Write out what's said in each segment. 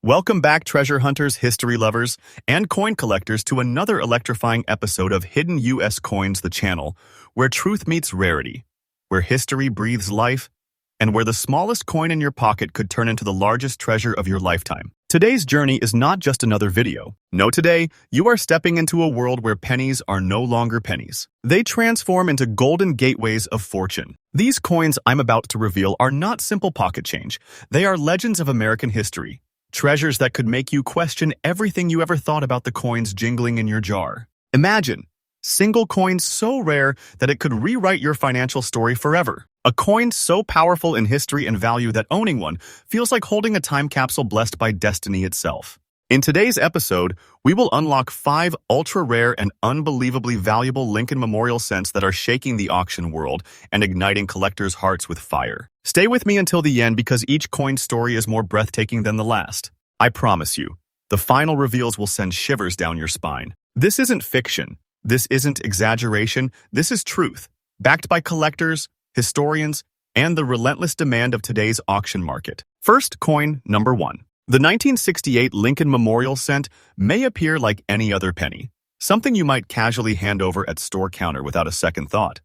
Welcome back, treasure hunters, history lovers, and coin collectors to another electrifying episode of Hidden U.S. Coins, the channel, where truth meets rarity, where history breathes life, and where the smallest coin in your pocket could turn into the largest treasure of your lifetime. Today's journey is not just another video. No, today, you are stepping into a world where pennies are no longer pennies. They transform into golden gateways of fortune. These coins I'm about to reveal are not simple pocket change. They are legends of American history. Treasures that could make you question everything you ever thought about the coins jingling in your jar. Imagine, single coins so rare that it could rewrite your financial story forever. A coin so powerful in history and value that owning one feels like holding a time capsule blessed by destiny itself. In today's episode, we will unlock 5 ultra-rare and unbelievably valuable Lincoln Memorial cents that are shaking the auction world and igniting collectors' hearts with fire. Stay with me until the end because each coin story is more breathtaking than the last. I promise you, the final reveals will send shivers down your spine. This isn't fiction. This isn't exaggeration. This is truth, backed by collectors, historians, and the relentless demand of today's auction market. First, coin number 1. The 1968 Lincoln Memorial cent may appear like any other penny, something you might casually hand over at store counter without a second thought.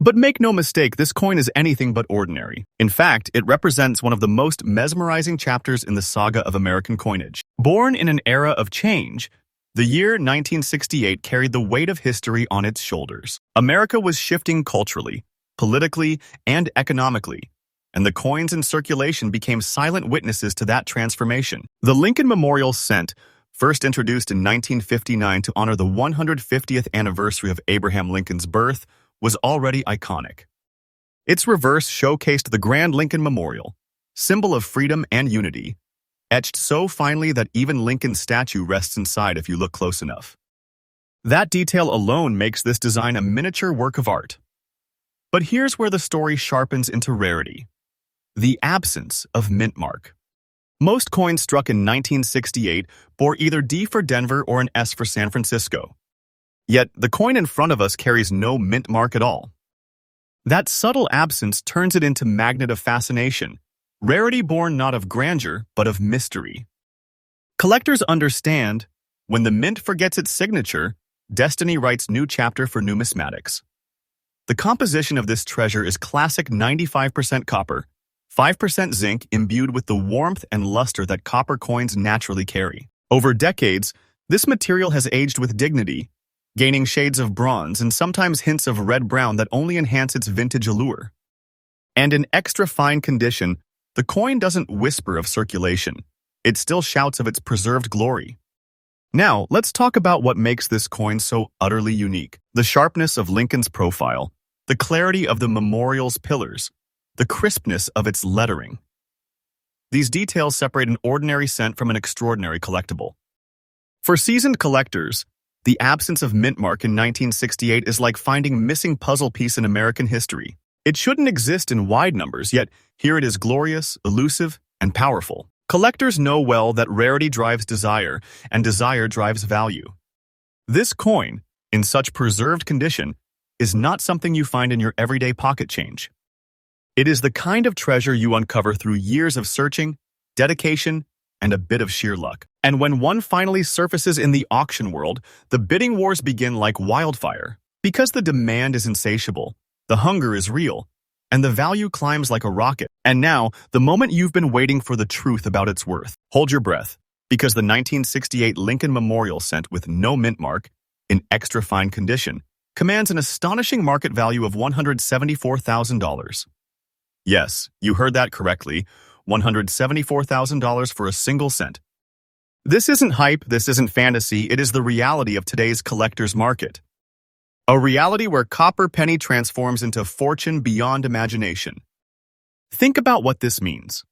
But make no mistake, this coin is anything but ordinary. In fact, it represents one of the most mesmerizing chapters in the saga of American coinage. Born in an era of change, the year 1968 carried the weight of history on its shoulders. America was shifting culturally, politically, and economically, and the coins in circulation became silent witnesses to that transformation. The Lincoln Memorial cent, first introduced in 1959 to honor the 150th anniversary of Abraham Lincoln's birth, was already iconic. Its reverse showcased the Grand Lincoln Memorial, symbol of freedom and unity, etched so finely that even Lincoln's statue rests inside if you look close enough. That detail alone makes this design a miniature work of art. But here's where the story sharpens into rarity: the absence of mint mark. Most coins struck in 1968 bore either D for Denver or an S for San Francisco. Yet, the coin in front of us carries no mint mark at all. That subtle absence turns it into a magnet of fascination, rarity born not of grandeur, but of mystery. Collectors understand, when the mint forgets its signature, destiny writes new chapter for numismatics. The composition of this treasure is classic 95% copper, 5% zinc imbued with the warmth and luster that copper coins naturally carry. Over decades, this material has aged with dignity, gaining shades of bronze and sometimes hints of red-brown that only enhance its vintage allure. And in extra fine condition, the coin doesn't whisper of circulation. It still shouts of its preserved glory. Now, let's talk about what makes this coin so utterly unique. The sharpness of Lincoln's profile, the clarity of the memorial's pillars, the crispness of its lettering. These details separate an ordinary cent from an extraordinary collectible. For seasoned collectors, the absence of mint mark in 1968 is like finding a missing puzzle piece in American history. It shouldn't exist in wide numbers, yet here it is, glorious, elusive, and powerful. Collectors know well that rarity drives desire, and desire drives value. This coin, in such preserved condition, is not something you find in your everyday pocket change. It is the kind of treasure you uncover through years of searching, dedication, and a bit of sheer luck. And when one finally surfaces in the auction world, the bidding wars begin like wildfire. Because the demand is insatiable, the hunger is real, and the value climbs like a rocket. And now, the moment you've been waiting for the truth about its worth. Hold your breath, because the 1968 Lincoln Memorial cent with no mint mark, in extra fine condition, commands an astonishing market value of $174,000. Yes, you heard that correctly, $174,000 for a single cent. This isn't hype, this isn't fantasy, it is the reality of today's collector's market. A reality where copper penny transforms into fortune beyond imagination. Think about what this means.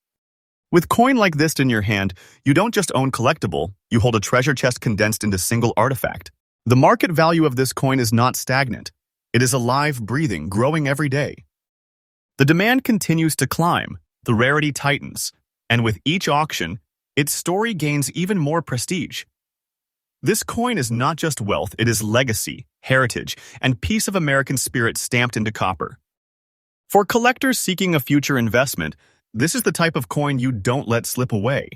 With coin like this in your hand, you don't just own collectible, you hold a treasure chest condensed into single artifact. The market value of this coin is not stagnant. It is alive, breathing, growing every day. The demand continues to climb, the rarity tightens, and with each auction, its story gains even more prestige. This coin is not just wealth, it is legacy, heritage, and piece of American spirit stamped into copper. For collectors seeking a future investment, this is the type of coin you don't let slip away.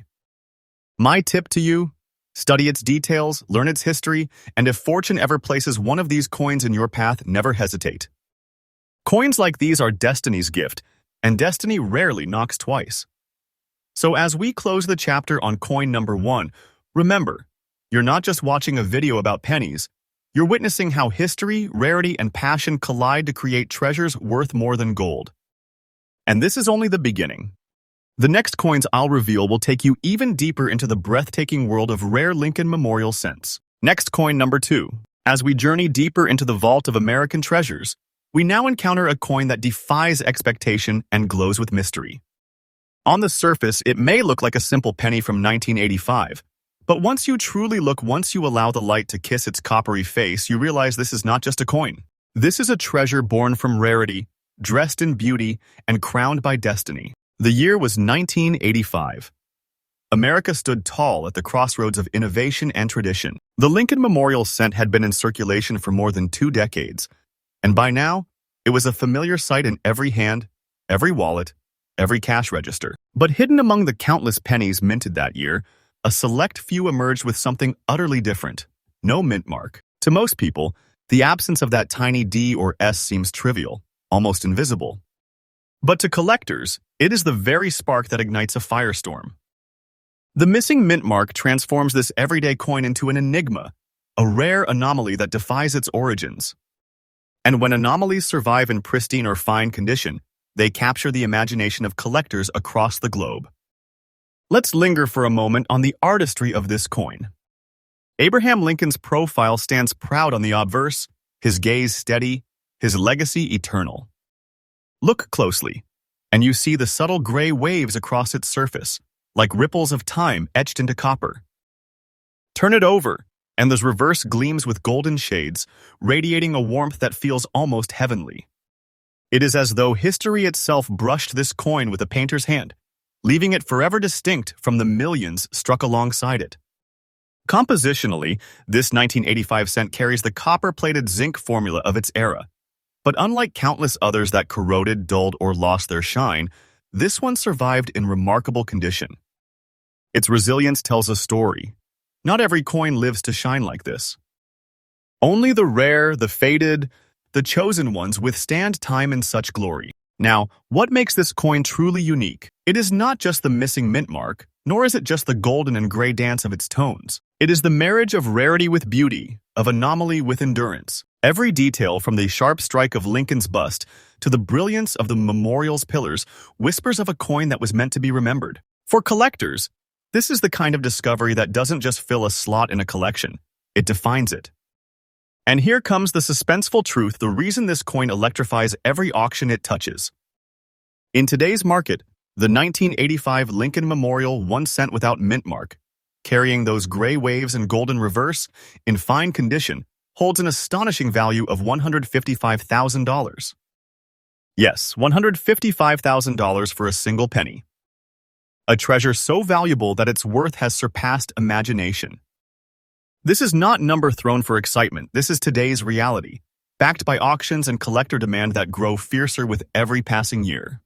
My tip to you: study its details, learn its history, and if fortune ever places one of these coins in your path, never hesitate. Coins like these are destiny's gift, and destiny rarely knocks twice. So as we close the chapter on coin number 1, remember, you're not just watching a video about pennies, you're witnessing how history, rarity, and passion collide to create treasures worth more than gold. And this is only the beginning. The next coins I'll reveal will take you even deeper into the breathtaking world of rare Lincoln Memorial cents. Next, coin number 2. As we journey deeper into the vault of American treasures, we now encounter a coin that defies expectation and glows with mystery. On the surface, it may look like a simple penny from 1985, but once you allow the light to kiss its coppery face, you realize this is not just a coin. This is a treasure born from rarity, dressed in beauty, and crowned by destiny. The year was 1985. America stood tall at the crossroads of innovation and tradition. The Lincoln Memorial cent had been in circulation for more than 2 decades, and by now, it was a familiar sight in every hand, every wallet, every cash register. But hidden among the countless pennies minted that year, a select few emerged with something utterly different: no mint mark. To most people, the absence of that tiny D or S seems trivial, almost invisible. But to collectors, it is the very spark that ignites a firestorm. The missing mint mark transforms this everyday coin into an enigma, a rare anomaly that defies its origins. And when anomalies survive in pristine or fine condition, they capture the imagination of collectors across the globe. Let's linger for a moment on the artistry of this coin. Abraham Lincoln's profile stands proud on the obverse, his gaze steady, his legacy eternal. Look closely, and you see the subtle gray waves across its surface, like ripples of time etched into copper. Turn it over, and the reverse gleams with golden shades, radiating a warmth that feels almost heavenly. It is as though history itself brushed this coin with a painter's hand, leaving it forever distinct from the millions struck alongside it. Compositionally, this 1985 cent carries the copper-plated zinc formula of its era. But unlike countless others that corroded, dulled, or lost their shine, this one survived in remarkable condition. Its resilience tells a story. Not every coin lives to shine like this. Only the rare, the faded, the chosen ones withstand time in such glory. Now, what makes this coin truly unique? It is not just the missing mint mark, nor is it just the golden and gray dance of its tones. It is the marriage of rarity with beauty, of anomaly with endurance. Every detail, from the sharp strike of Lincoln's bust to the brilliance of the memorial's pillars, whispers of a coin that was meant to be remembered. For collectors, this is the kind of discovery that doesn't just fill a slot in a collection, it defines it. And here comes the suspenseful truth, the reason this coin electrifies every auction it touches. In today's market, the 1985 Lincoln Memorial 1 cent without mint mark, carrying those gray waves and golden reverse, in fine condition, holds an astonishing value of $155,000. Yes, $155,000 for a single penny. A treasure so valuable that its worth has surpassed imagination. This is not number thrown for excitement. This is today's reality, backed by auctions and collector demand that grow fiercer with every passing year.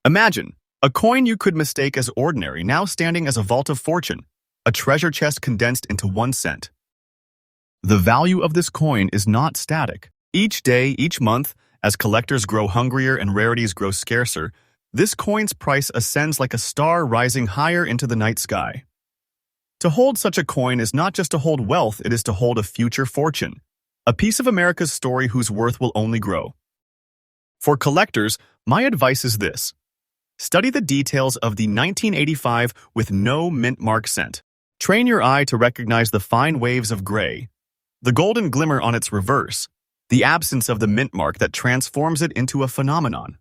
Imagine, a coin you could mistake as ordinary now standing as a vault of fortune, a treasure chest condensed into 1 cent. The value of this coin is not static. Each day, each month, as collectors grow hungrier and rarities grow scarcer, this coin's price ascends like a star rising higher into the night sky. To hold such a coin is not just to hold wealth, it is to hold a future fortune, a piece of America's story whose worth will only grow. For collectors, my advice is this: study the details of the 1985 with no mint mark cent. Train your eye to recognize the fine waves of gray, the golden glimmer on its reverse, the absence of the mint mark that transforms it into a phenomenon.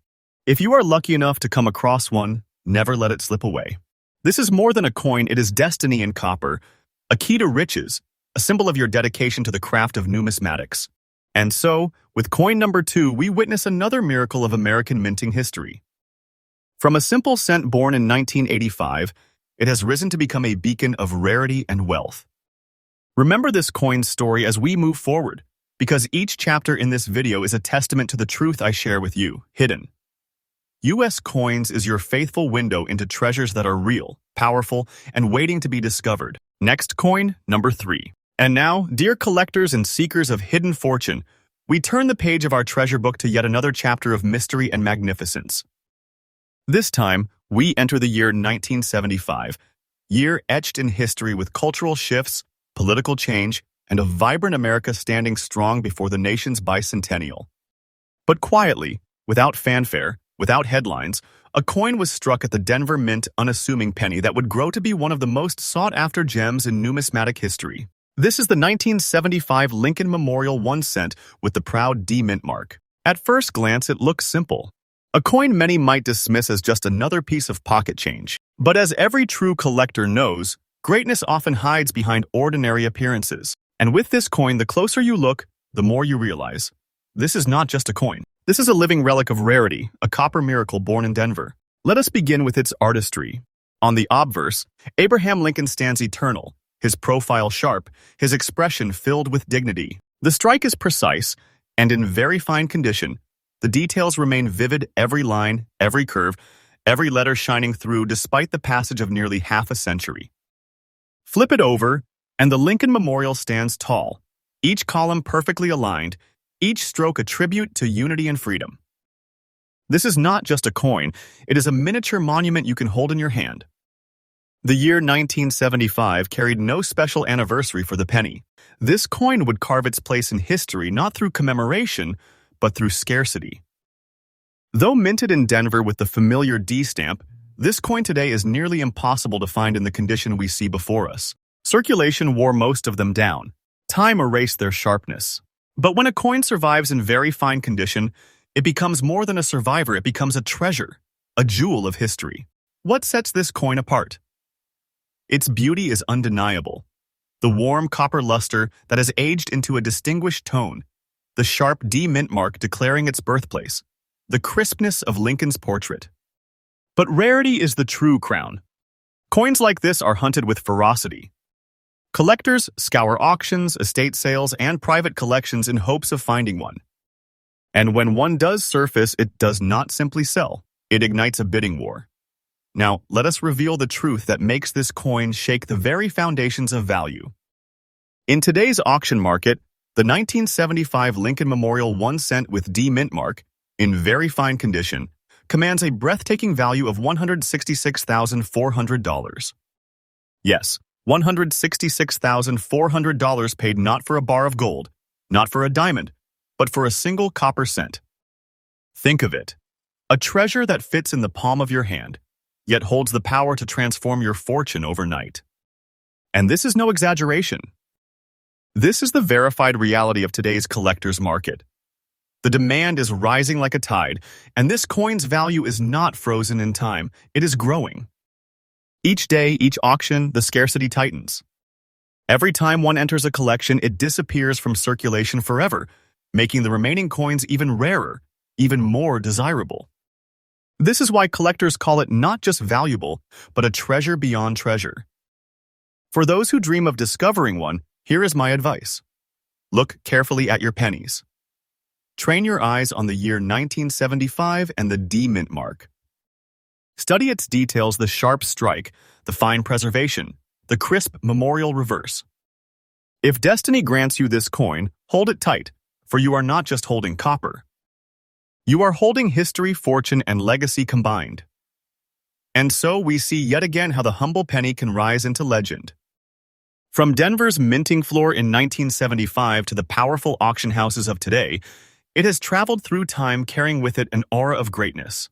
If you are lucky enough to come across one, never let it slip away. This is more than a coin, it is destiny in copper, a key to riches, a symbol of your dedication to the craft of numismatics. And so, with coin number 2, we witness another miracle of American minting history. From a simple cent born in 1985, it has risen to become a beacon of rarity and wealth. Remember this coin's story as we move forward, because each chapter in this video is a testament to the truth I share with you, hidden. U.S. Coins is your faithful window into treasures that are real, powerful, and waiting to be discovered. Next coin, number 3. And now, dear collectors and seekers of hidden fortune, we turn the page of our treasure book to yet another chapter of mystery and magnificence. This time, we enter the year 1975, year etched in history with cultural shifts, political change, and a vibrant America standing strong before the nation's bicentennial. But quietly, without fanfare, without headlines, a coin was struck at the Denver Mint unassuming penny that would grow to be one of the most sought-after gems in numismatic history. This is the 1975 Lincoln Memorial 1 cent with the proud D mint mark. At first glance, it looks simple. A coin many might dismiss as just another piece of pocket change. But as every true collector knows, greatness often hides behind ordinary appearances. And with this coin, the closer you look, the more you realize. This is not just a coin. This is a living relic of rarity, a copper miracle born in Denver. Let us begin with its artistry. On the obverse, Abraham Lincoln stands eternal, his profile sharp, his expression filled with dignity. The strike is precise, and in very fine condition. The details remain vivid, every line, every curve, every letter shining through despite the passage of nearly half a century. Flip it over, and the Lincoln Memorial stands tall, each column perfectly aligned, each stroke a tribute to unity and freedom. This is not just a coin, it is a miniature monument you can hold in your hand. The year 1975 carried no special anniversary for the penny. This coin would carve its place in history not through commemoration, but through scarcity. Though minted in Denver with the familiar D stamp, this coin today is nearly impossible to find in the condition we see before us. Circulation wore most of them down. Time erased their sharpness. But when a coin survives in very fine condition, it becomes more than a survivor, it becomes a treasure, a jewel of history. What sets this coin apart? Its beauty is undeniable. The warm copper luster that has aged into a distinguished tone, the sharp D mint mark declaring its birthplace, the crispness of Lincoln's portrait. But rarity is the true crown. Coins like this are hunted with ferocity. Collectors scour auctions, estate sales, and private collections in hopes of finding one. And when one does surface, it does not simply sell. It ignites a bidding war. Now, let us reveal the truth that makes this coin shake the very foundations of value. In today's auction market, the 1975 Lincoln Memorial 1 cent with D mint mark, in very fine condition, commands a breathtaking value of $166,400. Yes, $166,400 paid not for a bar of gold, not for a diamond, but for a single copper cent. Think of it. A treasure that fits in the palm of your hand, yet holds the power to transform your fortune overnight. And this is no exaggeration. This is the verified reality of today's collector's market. The demand is rising like a tide, and this coin's value is not frozen in time, it is growing. Each day, each auction, the scarcity tightens. Every time one enters a collection, it disappears from circulation forever, making the remaining coins even rarer, even more desirable. This is why collectors call it not just valuable, but a treasure beyond treasure. For those who dream of discovering one, here is my advice. Look carefully at your pennies. Train your eyes on the year 1975 and the D mint mark. Study its details, the sharp strike, the fine preservation, the crisp memorial reverse. If destiny grants you this coin, hold it tight, for you are not just holding copper. You are holding history, fortune, and legacy combined. And so we see yet again how the humble penny can rise into legend. From Denver's minting floor in 1975 to the powerful auction houses of today, it has traveled through time carrying with it an aura of greatness.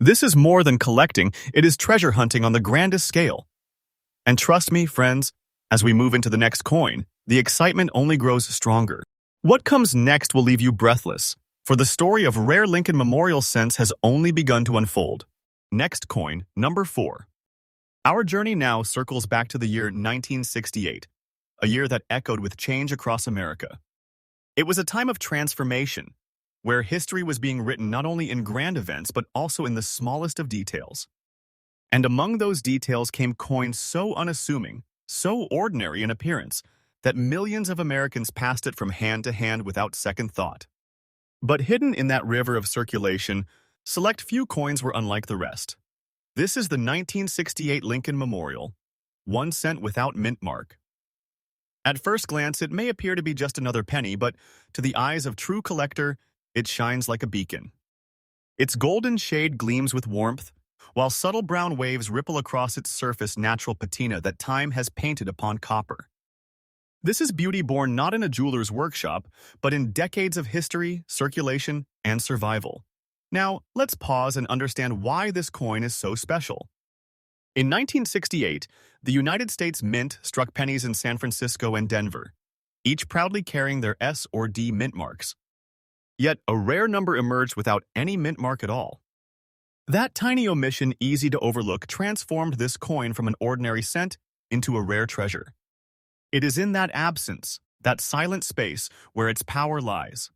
This is more than collecting, it is treasure hunting on the grandest scale. And trust me, friends, as we move into the next coin, the excitement only grows stronger. What comes next will leave you breathless, for the story of rare Lincoln Memorial cents has only begun to unfold. Next coin, number 4. Our journey now circles back to the year 1968, a year that echoed with change across America. It was a time of transformation, where history was being written not only in grand events but also in the smallest of details. And among those details came coins so unassuming, so ordinary in appearance, that millions of Americans passed it from hand to hand without second thought. But hidden in that river of circulation Select few coins were unlike the rest. This is the 1968 Lincoln Memorial, 1 cent without mint mark. At first glance, it may appear to be just another penny, but to the eyes of true collector, it shines like a beacon. Its golden shade gleams with warmth, while subtle brown waves ripple across its surface natural patina that time has painted upon copper. This is beauty born not in a jeweler's workshop, but in decades of history, circulation, and survival. Now, let's pause and understand why this coin is so special. In 1968, the United States Mint struck pennies in San Francisco and Denver, each proudly carrying their S or D mint marks. Yet, a rare number emerged without any mint mark at all. That tiny omission, easy to overlook, transformed this coin from an ordinary cent into a rare treasure. It is in that absence, that silent space, where its power lies.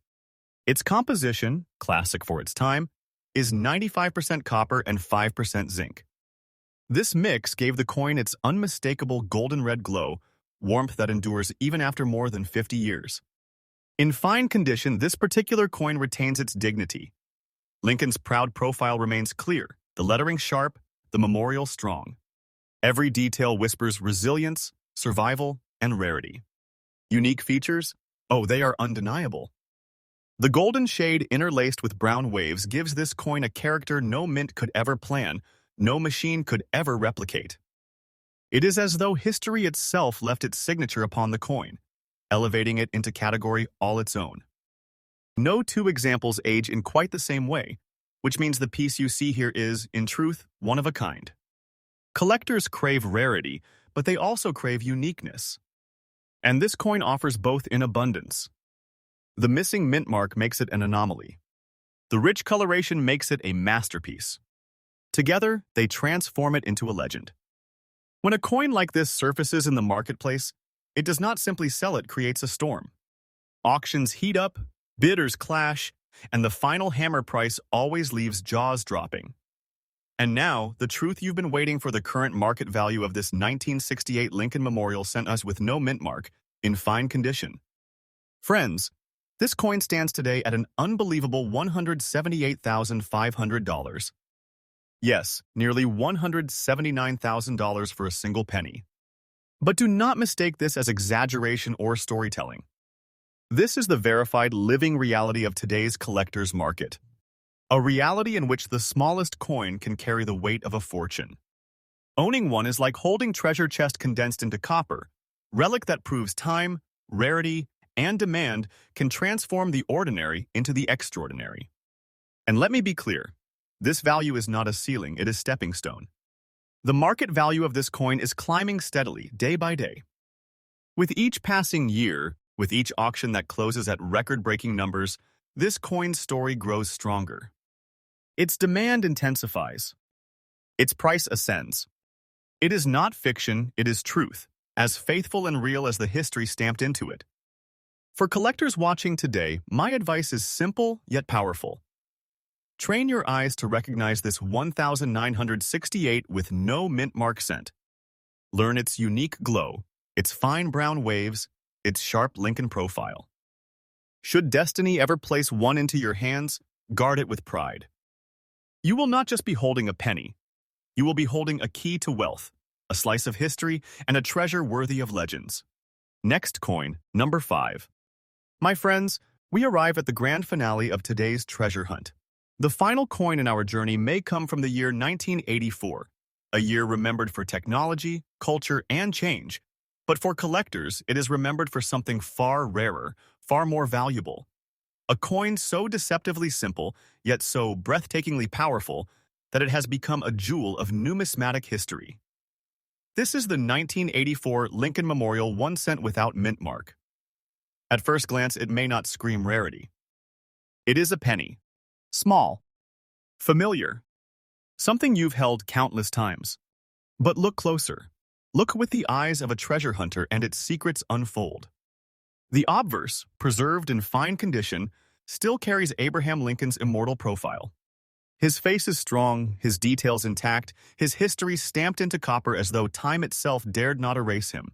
Its composition, classic for its time, is 95% copper and 5% zinc. This mix gave the coin its unmistakable golden red glow, warmth that endures even after more than 50 years. In fine condition, this particular coin retains its dignity. Lincoln's proud profile remains clear, the lettering sharp, the memorial strong. Every detail whispers resilience, survival, and rarity. Unique features? Oh, they are undeniable. The golden shade interlaced with brown waves gives this coin a character no mint could ever plan, no machine could ever replicate. It is as though history itself left its signature upon the coin, elevating it into category all its own. No two examples age in quite the same way, which means the piece you see here is, in truth, one of a kind. Collectors crave rarity, but they also crave uniqueness. And this coin offers both in abundance. The missing mint mark makes it an anomaly. The rich coloration makes it a masterpiece. Together, they transform it into a legend. When a coin like this surfaces in the marketplace, it does not simply sell, it creates a storm. Auctions heat up, bidders clash, and the final hammer price always leaves jaws dropping. And now, the truth you've been waiting for: the current market value of this 1968 Lincoln Memorial sent us with no mint mark, in fine condition. Friends, this coin stands today at an unbelievable $178,500. Yes, nearly $179,000 for a single penny. But do not mistake this as exaggeration or storytelling. This is the verified living reality of today's collector's market. A reality in which the smallest coin can carry the weight of a fortune. Owning one is like holding treasure chest condensed into copper, relic that proves time, rarity, and demand can transform the ordinary into the extraordinary. And let me be clear, this value is not a ceiling, it is stepping stone. The market value of this coin is climbing steadily, day by day. With each passing year, with each auction that closes at record-breaking numbers, this coin's story grows stronger. Its demand intensifies. Its price ascends. It is not fiction, it is truth, as faithful and real as the history stamped into it. For collectors watching today, my advice is simple yet powerful. Train your eyes to recognize this 1968 with no mint mark cent. Learn its unique glow, its fine brown waves, its sharp Lincoln profile. Should destiny ever place one into your hands, guard it with pride. You will not just be holding a penny. You will be holding a key to wealth, a slice of history, and a treasure worthy of legends. Next coin, number 5. My friends, we arrive at the grand finale of today's treasure hunt. The final coin in our journey may come from the year 1984, a year remembered for technology, culture, and change. But for collectors, it is remembered for something far rarer, far more valuable. A coin so deceptively simple, yet so breathtakingly powerful, that it has become a jewel of numismatic history. This is the 1984 Lincoln Memorial 1 cent without mint mark. At first glance, it may not scream rarity. It is a penny. Small. Familiar. Something you've held countless times. But look closer. Look with the eyes of a treasure hunter and its secrets unfold. The obverse, preserved in fine condition, still carries Abraham Lincoln's immortal profile. His face is strong, his details intact, his history stamped into copper as though time itself dared not erase him.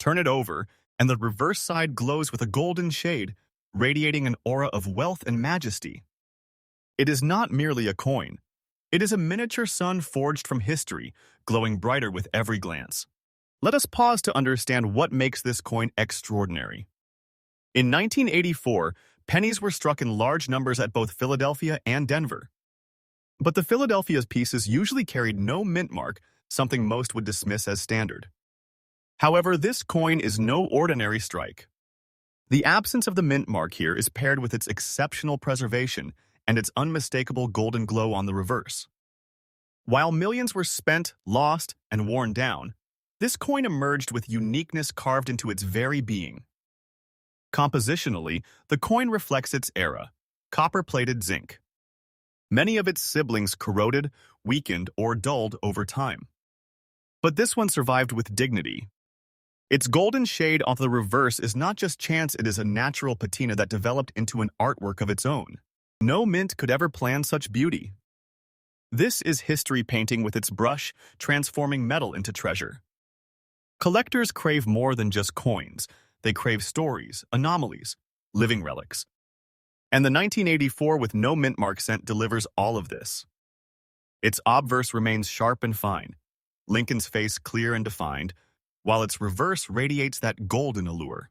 Turn it over, and the reverse side glows with a golden shade, radiating an aura of wealth and majesty. It is not merely a coin. It is a miniature sun forged from history, glowing brighter with every glance. Let us pause to understand what makes this coin extraordinary. In 1984, pennies were struck in large numbers at both Philadelphia and Denver. But the Philadelphia's pieces usually carried no mint mark, something most would dismiss as standard. However, this coin is no ordinary strike. The absence of the mint mark here is paired with its exceptional preservation and its unmistakable golden glow on the reverse. While millions were spent, lost, and worn down, this coin emerged with uniqueness carved into its very being. Compositionally, the coin reflects its era, copper-plated zinc. Many of its siblings corroded, weakened, or dulled over time. But this one survived with dignity. Its golden shade on the reverse is not just chance, it is a natural patina that developed into an artwork of its own. No mint could ever plan such beauty. This is history painting with its brush, transforming metal into treasure. Collectors crave more than just coins. They crave stories, anomalies, living relics. And the 1984 with no mint mark cent delivers all of this. Its obverse remains sharp and fine, Lincoln's face clear and defined, while its reverse radiates that golden allure.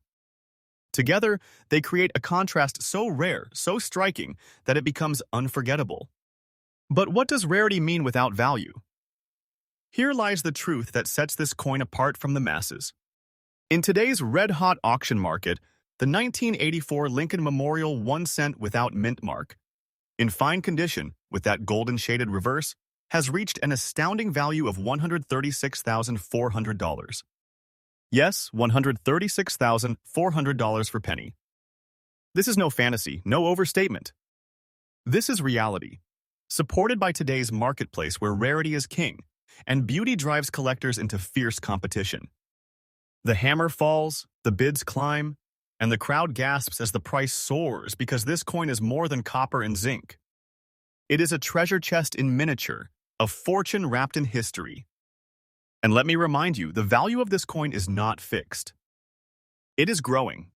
Together, they create a contrast so rare, so striking, that it becomes unforgettable. But what does rarity mean without value? Here lies the truth that sets this coin apart from the masses. In today's red-hot auction market, the 1984 Lincoln Memorial 1 cent without mint mark, in fine condition with that golden shaded reverse, has reached an astounding value of $136,400. Yes, $136,400 for penny. This is no fantasy, no overstatement. This is reality, supported by today's marketplace where rarity is king, and beauty drives collectors into fierce competition. The hammer falls, the bids climb, and the crowd gasps as the price soars because this coin is more than copper and zinc. It is a treasure chest in miniature, a fortune wrapped in history. And let me remind you, the value of this coin is not fixed. It is growing.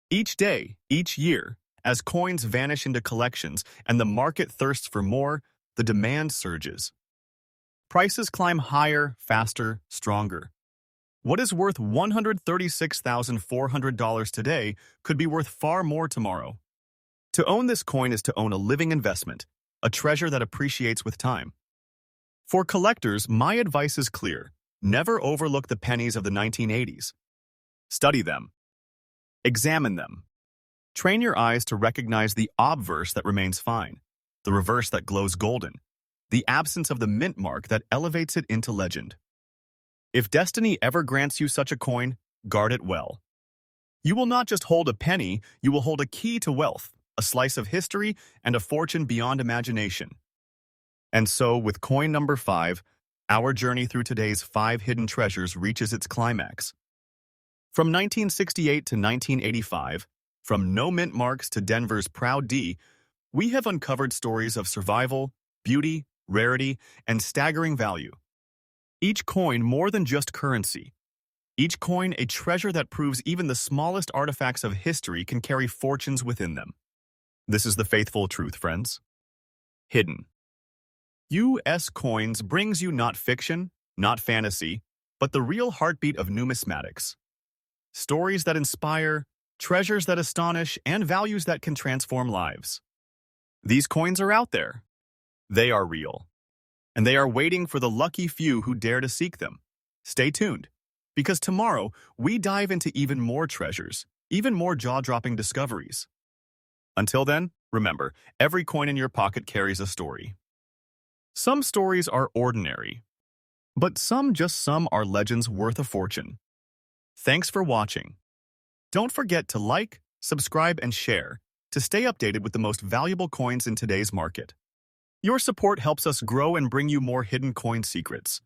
Each day, each year, as coins vanish into collections and the market thirsts for more, the demand surges. Prices climb higher, faster, stronger. What is worth $136,400 today could be worth far more tomorrow. To own this coin is to own a living investment, a treasure that appreciates with time. For collectors, my advice is clear. Never overlook the pennies of the 1980s. Study them. Examine them. Train your eyes to recognize the obverse that remains fine, the reverse that glows golden, the absence of the mint mark that elevates it into legend. If destiny ever grants you such a coin, guard it well. You will not just hold a penny, you will hold a key to wealth, a slice of history, and a fortune beyond imagination. And so, with coin number 5, our journey through today's 5 hidden treasures reaches its climax. From 1968 to 1985, from no mint marks to Denver's proud D, we have uncovered stories of survival, beauty, rarity, and staggering value. Each coin more than just currency. Each coin a treasure that proves even the smallest artifacts of history can carry fortunes within them. This is the faithful truth, friends. Hidden. U.S. Coins brings you not fiction, not fantasy, but the real heartbeat of numismatics. Stories that inspire, treasures that astonish, and values that can transform lives. These coins are out there. They are real. And they are waiting for the lucky few who dare to seek them. Stay tuned, because tomorrow we dive into even more treasures, even more jaw-dropping discoveries. Until then, remember, every coin in your pocket carries a story. Some stories are ordinary, but some are legends worth a fortune. Thanks for watching. Don't forget to like, subscribe, and share to stay updated with the most valuable coins in today's market. Your support helps us grow and bring you more hidden coin secrets.